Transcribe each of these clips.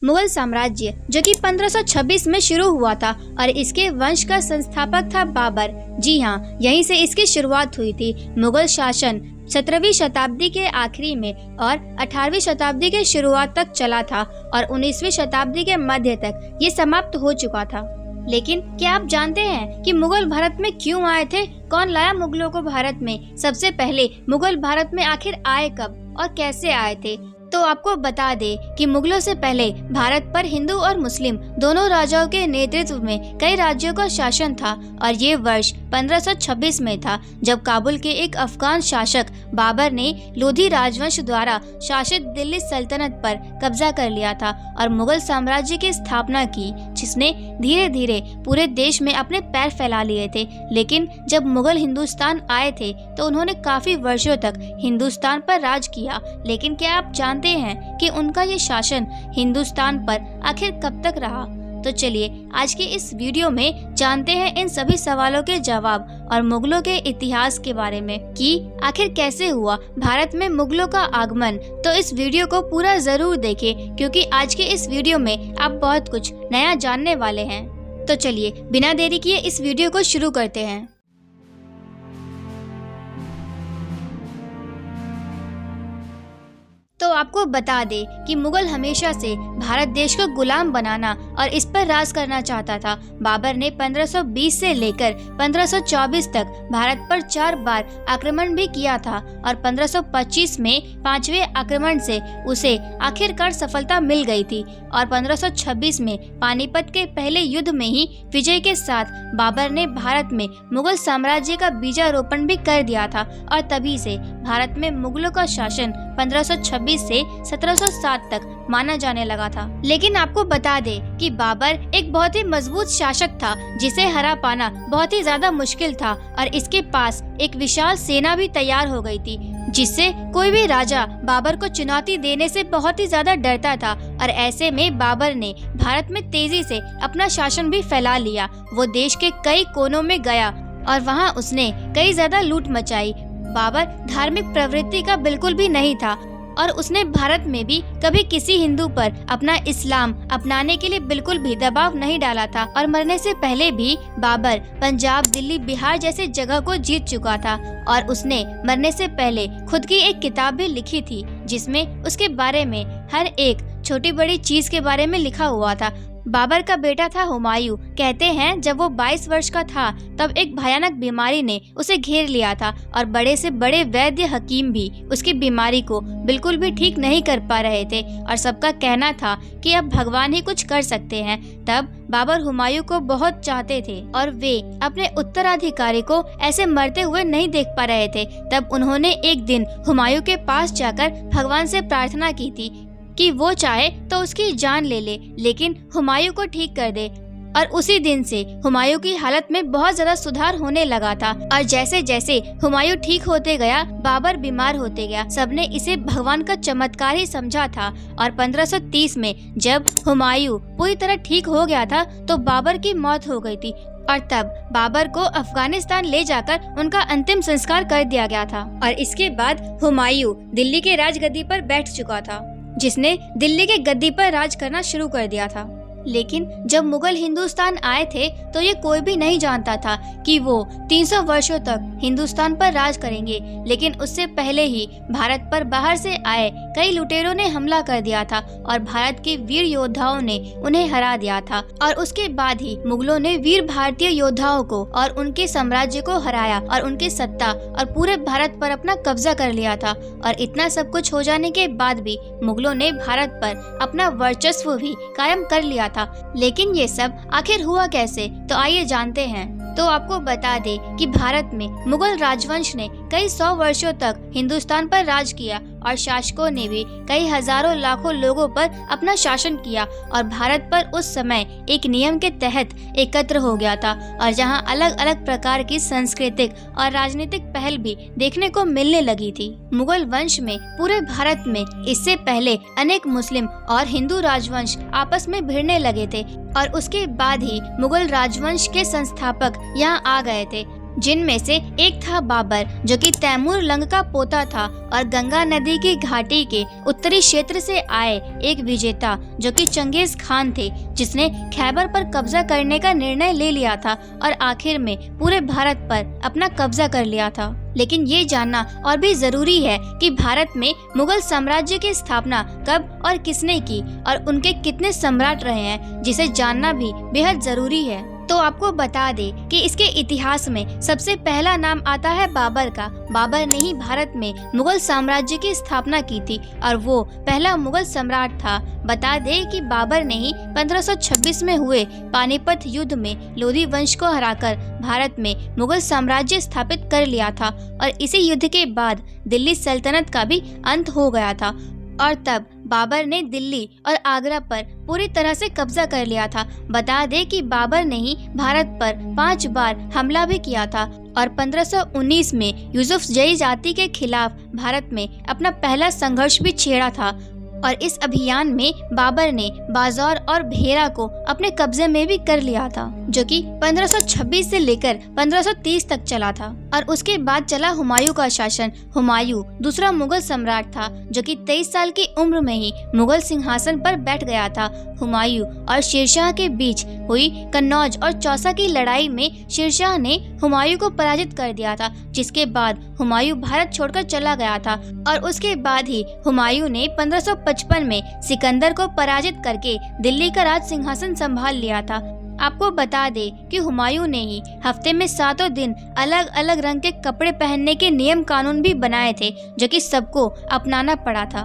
मुगल साम्राज्य जो कि 1526 में शुरू हुआ था और इसके वंश का संस्थापक था बाबर। जी हाँ, यहीं से इसकी शुरुआत हुई थी। मुगल शासन 17वीं शताब्दी के आखिरी में और 18वीं शताब्दी के शुरुआत तक चला था और 19वीं शताब्दी के मध्य तक ये समाप्त हो चुका था। लेकिन क्या आप जानते हैं कि मुगल भारत में क्यों आए थे? कौन लाया मुगलों को भारत में? सबसे पहले मुगल भारत में आखिर आए कब और कैसे आए थे? तो आपको बता दे कि मुगलों से पहले भारत पर हिंदू और मुस्लिम दोनों राजाओं के नेतृत्व में कई राज्यों का शासन था और ये वर्ष 1526 में था जब काबुल के एक अफगान शासक बाबर ने लोधी राजवंश द्वारा शासित दिल्ली सल्तनत पर कब्जा कर लिया था और मुगल साम्राज्य की स्थापना की, जिसने धीरे धीरे पूरे देश में अपने पैर फैला लिए थे। लेकिन जब मुगल हिंदुस्तान आए थे तो उन्होंने काफी वर्षों तक हिंदुस्तान पर राज किया। लेकिन क्या आप जानते हैं कि उनका ये शासन हिंदुस्तान पर आखिर कब तक रहा? तो चलिए आज के इस वीडियो में जानते हैं इन सभी सवालों के जवाब और मुगलों के इतिहास के बारे में कि आखिर कैसे हुआ भारत में मुगलों का आगमन। तो इस वीडियो को पूरा जरूर देखें क्योंकि आज के इस वीडियो में आप बहुत कुछ नया जानने वाले हैं। तो चलिए बिना देरी किए इस वीडियो को शुरू करते हैं। तो आपको बता दे कि मुगल हमेशा से भारत देश को गुलाम बनाना और इस पर राज करना चाहता था। बाबर ने 1520 से लेकर 1524 तक भारत पर 4 बार आक्रमण भी किया था और 1525 में 5वें आक्रमण से उसे आखिरकार सफलता मिल गई थी और 1526 में पानीपत के पहले युद्ध में ही विजय के साथ बाबर ने भारत में मुगल साम्राज्य का बीजारोपण भी कर दिया था और तभी से भारत में मुगलों का शासन 1526 से 1707 तक माना जाने लगा था। लेकिन आपको बता दे कि बाबर एक बहुत ही मजबूत शासक था जिसे हरा पाना बहुत ही ज्यादा मुश्किल था और इसके पास एक विशाल सेना भी तैयार हो गई थी, जिससे कोई भी राजा बाबर को चुनौती देने से बहुत ही ज्यादा डरता था। और ऐसे में बाबर ने भारत में तेजी से अपना शासन भी फैला लिया। वो देश के कई कोनों में गया और वहाँ उसने कई ज्यादा लूट मचाई। बाबर धार्मिक प्रवृत्ति का बिल्कुल भी नहीं था और उसने भारत में भी कभी किसी हिंदू पर अपना इस्लाम अपनाने के लिए बिल्कुल भी दबाव नहीं डाला था। और मरने से पहले भी बाबर पंजाब, दिल्ली, बिहार जैसे जगह को जीत चुका था और उसने मरने से पहले खुद की एक किताब भी लिखी थी जिसमें उसके बारे में हर एक छोटी बड़ी चीज के बारे में लिखा हुआ था। बाबर का बेटा था हुमायूं। कहते हैं जब वो 22 वर्ष का था तब एक भयानक बीमारी ने उसे घेर लिया था और बड़े से बड़े वैद्य हकीम भी उसकी बीमारी को बिल्कुल भी ठीक नहीं कर पा रहे थे और सबका कहना था कि अब भगवान ही कुछ कर सकते हैं। तब बाबर हुमायूं को बहुत चाहते थे और वे अपने उत्तराधिकारी को ऐसे मरते हुए नहीं देख पा रहे थे। तब उन्होंने एक दिन हुमायूं के पास जाकर भगवान से प्रार्थना की थी कि वो चाहे तो उसकी जान ले ले लेकिन हुमायूं को ठीक कर दे। और उसी दिन से हुमायूं की हालत में बहुत ज्यादा सुधार होने लगा था और जैसे जैसे हुमायूं ठीक होते गया बाबर बीमार होते गया। सबने इसे भगवान का चमत्कार ही समझा था और 1530 में जब हुमायूं पूरी तरह ठीक हो गया था तो बाबर की मौत हो गई थी और तब बाबर को अफगानिस्तान ले जाकर उनका अंतिम संस्कार कर दिया गया था। और इसके बाद हुमायूं दिल्ली के राजगद्दी पर बैठ चुका था, जिसने दिल्ली के गद्दी पर राज करना शुरू कर दिया था। लेकिन जब मुगल हिंदुस्तान आए थे तो ये कोई भी नहीं जानता था कि वो 300 वर्षों तक हिंदुस्तान पर राज करेंगे। लेकिन उससे पहले ही भारत पर बाहर से आए कई लुटेरों ने हमला कर दिया था और भारत के वीर योद्धाओं ने उन्हें हरा दिया था। और उसके बाद ही मुगलों ने वीर भारतीय योद्धाओं को और उनके साम्राज्य को हराया और उनकी सत्ता और पूरे भारत पर अपना कब्जा कर लिया था। और इतना सब कुछ हो जाने के बाद भी मुगलों ने भारत पर अपना वर्चस्व भी कायम कर लिया था। लेकिन ये सब आखिर हुआ कैसे? तो आइए जानते हैं। तो आपको बता दे कि भारत में मुगल राजवंश ने कई 100 वर्षों तक हिंदुस्तान पर राज किया और शासकों ने भी कई हजारों लाखों लोगों पर अपना शासन किया और भारत पर उस समय एक नियम के तहत एकत्र हो गया था और जहां अलग अलग प्रकार की सांस्कृतिक और राजनीतिक पहल भी देखने को मिलने लगी थी। मुगल वंश में पूरे भारत में इससे पहले अनेक मुस्लिम और हिंदू राजवंश आपस में भिड़ने लगे थे और उसके बाद ही मुगल राजवंश के संस्थापक यहाँ आ गए थे। जिनमें से एक था बाबर, जो कि तैमूर लंग का पोता था और गंगा नदी की घाटी के उत्तरी क्षेत्र से आए एक विजेता, जो कि चंगेज खान थे, जिसने खैबर पर कब्जा करने का निर्णय ले लिया था और आखिर में पूरे भारत पर अपना कब्जा कर लिया था। लेकिन ये जानना और भी जरूरी है कि भारत में मुगल साम्राज्य की स्थापना कब और किसने की और उनके कितने सम्राट रहे हैं, जिसे जानना भी बेहद जरूरी है। तो आपको बता दे कि इसके इतिहास में सबसे पहला नाम आता है बाबर का। बाबर ने ही भारत में मुगल साम्राज्य की स्थापना की थी और वो पहला मुगल सम्राट था। बता दे कि बाबर ने ही 1526 में हुए पानीपत युद्ध में लोधी वंश को हराकर भारत में मुगल साम्राज्य स्थापित कर लिया था और इसी युद्ध के बाद दिल्ली सल्तनत का भी अंत हो गया था और तब बाबर ने दिल्ली और आगरा पर पूरी तरह से कब्जा कर लिया था। बता दे कि बाबर ने ही भारत पर 5 बार हमला भी किया था और 1519 में यूसुफ जई जाति के खिलाफ भारत में अपना पहला संघर्ष भी छेड़ा था और इस अभियान में बाबर ने बाजार और भेरा को अपने कब्जे में भी कर लिया था, जो कि 1526 से लेकर 1530 तक चला था। और उसके बाद चला हुमायूं का शासन। हुमायूं दूसरा मुगल सम्राट था, जो कि 23 साल की उम्र में ही मुगल सिंहासन पर बैठ गया था। हुमायूं और शेरशाह के बीच हुई कन्नौज और चौसा की लड़ाई में शेरशाह ने हुमायूं को पराजित कर दिया था, जिसके बाद हुमायूं भारत छोड़कर चला गया था और उसके बाद ही हुमायूं ने 1555 में सिकंदर को पराजित करके दिल्ली का राज सिंहासन संभाल लिया था। आपको बता दे कि हुमायूं ने ही हफ्ते में 7 दिन अलग अलग रंग के कपड़े पहनने के नियम कानून भी बनाए थे, जो कि सबको अपनाना पड़ा था।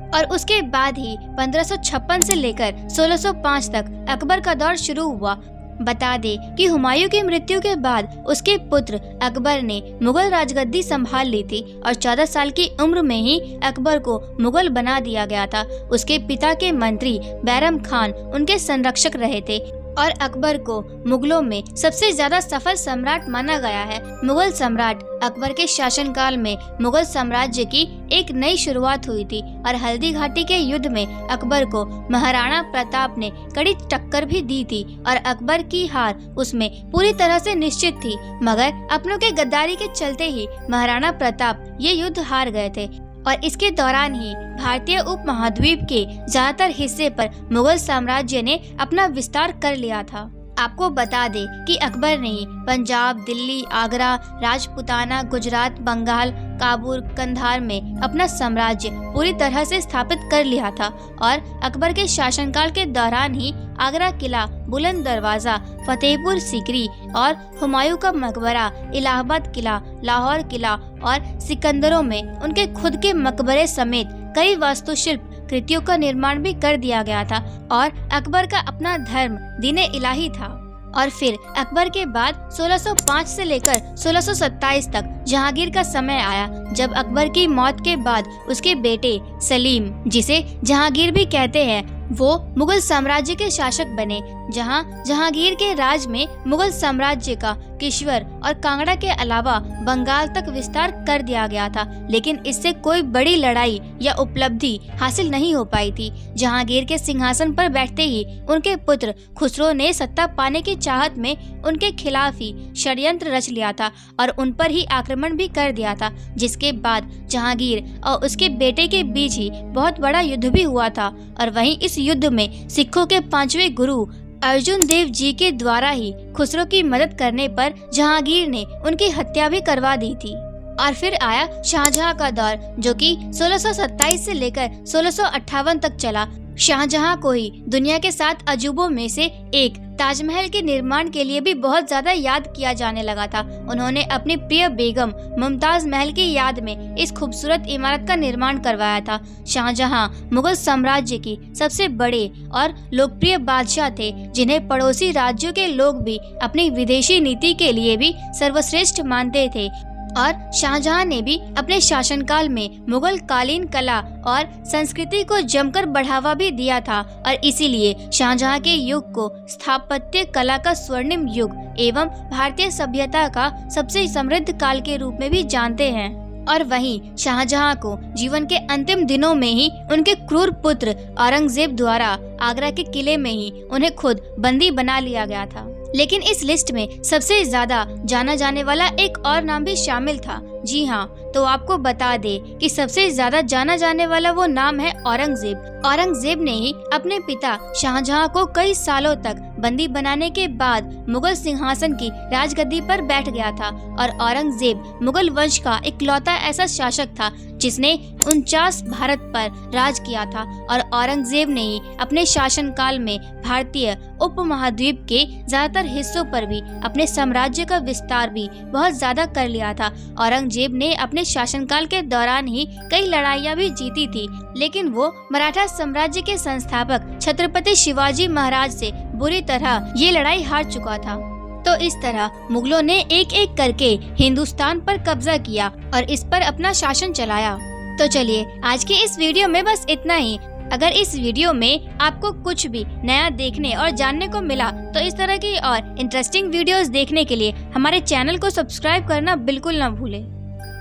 और उसके बाद ही 1556 से लेकर 1605 तक अकबर का दौर शुरू हुआ। बता दे कि हुमायूं की मृत्यु के बाद उसके पुत्र अकबर ने मुगल राजगद्दी संभाल ली थी और 14 साल की उम्र में ही अकबर को मुगल बना दिया गया था। उसके पिता के मंत्री बैरम खान उनके संरक्षक रहे थे और अकबर को मुगलों में सबसे ज्यादा सफल सम्राट माना गया है। मुगल सम्राट अकबर के शासनकाल में मुगल साम्राज्य की एक नई शुरुआत हुई थी और हल्दी घाटी के युद्ध में अकबर को महाराणा प्रताप ने कड़ी टक्कर भी दी थी और अकबर की हार उसमें पूरी तरह से निश्चित थी, मगर अपनों के गद्दारी के चलते ही महाराणा प्रताप ये युद्ध हार गए थे और इसके दौरान ही भारतीय उपमहाद्वीप के ज्यादातर हिस्से पर मुगल साम्राज्य ने अपना विस्तार कर लिया था। आपको बता दे कि अकबर ने पंजाब, दिल्ली, आगरा, राजपुताना, गुजरात, बंगाल, काबुल, कंधार में अपना साम्राज्य पूरी तरह से स्थापित कर लिया था और अकबर के शासनकाल के दौरान ही आगरा किला, बुलंद दरवाजा, फतेहपुर सीकरी और हुमायूं का मकबरा, इलाहाबाद किला, लाहौर किला और सिकंदरों में उनके खुद के मकबरे समेत कई वास्तुशिल्प कृतियों का निर्माण भी कर दिया गया था और अकबर का अपना धर्म दीने इलाही था। और फिर अकबर के बाद 1605 से लेकर 1627 तक जहांगीर का समय आया, जब अकबर की मौत के बाद उसके बेटे सलीम, जिसे जहांगीर भी कहते हैं, वो मुगल साम्राज्य के शासक बने। जहांगीर के राज में मुगल साम्राज्य का किश्वर और कांगड़ा के अलावा बंगाल तक विस्तार कर दिया गया था, लेकिन इससे कोई बड़ी लड़ाई या उपलब्धि हासिल नहीं हो पाई थी। जहांगीर के सिंहासन पर बैठते ही उनके पुत्र खुसरो ने सत्ता पाने की चाहत में उनके खिलाफ ही षड्यंत्र रच लिया था और उन पर ही आक्रमण भी कर दिया था, जिसके बाद जहांगीर और उसके बेटे के बीच ही बहुत बड़ा युद्ध भी हुआ था। और वहीं इस युद्ध में सिखों के 5वें गुरु अर्जुन देव जी के द्वारा ही खुसरो की मदद करने पर जहांगीर ने उनकी हत्या भी करवा दी थी। और फिर आया शाहजहां का दौर, जो कि 1627 से लेकर 1658 तक चला। शाहजहां को ही दुनिया के 7 अजूबों में से एक ताजमहल के निर्माण के लिए भी बहुत ज्यादा याद किया जाने लगा था। उन्होंने अपनी प्रिय बेगम मुमताज महल की याद में इस खूबसूरत इमारत का निर्माण करवाया था। शाहजहां मुगल साम्राज्य की सबसे बड़े और लोकप्रिय बादशाह थे, जिन्हें पड़ोसी राज्यों के लोग भी अपनी विदेशी नीति के लिए भी सर्वश्रेष्ठ मानते थे। और शाहजहां ने भी अपने शासनकाल में मुगल कालीन कला और संस्कृति को जमकर बढ़ावा भी दिया था और इसीलिए शाहजहां के युग को स्थापत्य कला का स्वर्णिम युग एवं भारतीय सभ्यता का सबसे समृद्ध काल के रूप में भी जानते हैं। और वहीं शाहजहां को जीवन के अंतिम दिनों में ही उनके क्रूर पुत्र औरंगजेब द्वारा आगरा के किले में ही उन्हें खुद बंदी बना लिया गया था। लेकिन इस लिस्ट में सबसे ज्यादा जाना जाने वाला एक और नाम भी शामिल था। जी हाँ, तो आपको बता दे कि सबसे ज्यादा जाना जाने वाला वो नाम है औरंगजेब। औरंगजेब ने ही अपने पिता शाहजहां को कई सालों तक बंदी बनाने के बाद मुगल सिंहासन की राजगद्दी पर बैठ गया था और औरंगजेब मुगल वंश का इकलौता ऐसा शासक था जिसने 49 भारत पर राज किया था और औरंगजेब ने ही अपने शासनकाल में भारतीय उपमहाद्वीप के ज्यादातर हिस्सों पर भी अपने साम्राज्य का विस्तार भी बहुत ज्यादा कर लिया था। औरंगजेब ने अपने शासनकाल के दौरान ही कई लड़ाइयाँ भी जीती थी, लेकिन वो मराठा साम्राज्य के संस्थापक छत्रपति शिवाजी महाराज से बुरी तरह ये लड़ाई हार चुका था। तो इस तरह मुगलों ने एक एक करके हिंदुस्तान पर कब्जा किया और इस पर अपना शासन चलाया। तो चलिए आज के इस वीडियो में बस इतना ही। अगर इस वीडियो में आपको कुछ भी नया देखने और जानने को मिला तो इस तरह की और इंटरेस्टिंग वीडियोस देखने के लिए हमारे चैनल को सब्सक्राइब करना बिल्कुल ना भूलें।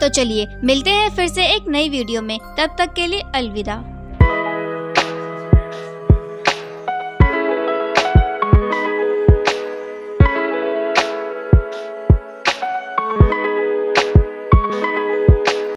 तो चलिए मिलते हैं फिर से एक नई वीडियो में, तब तक के लिए अलविदा।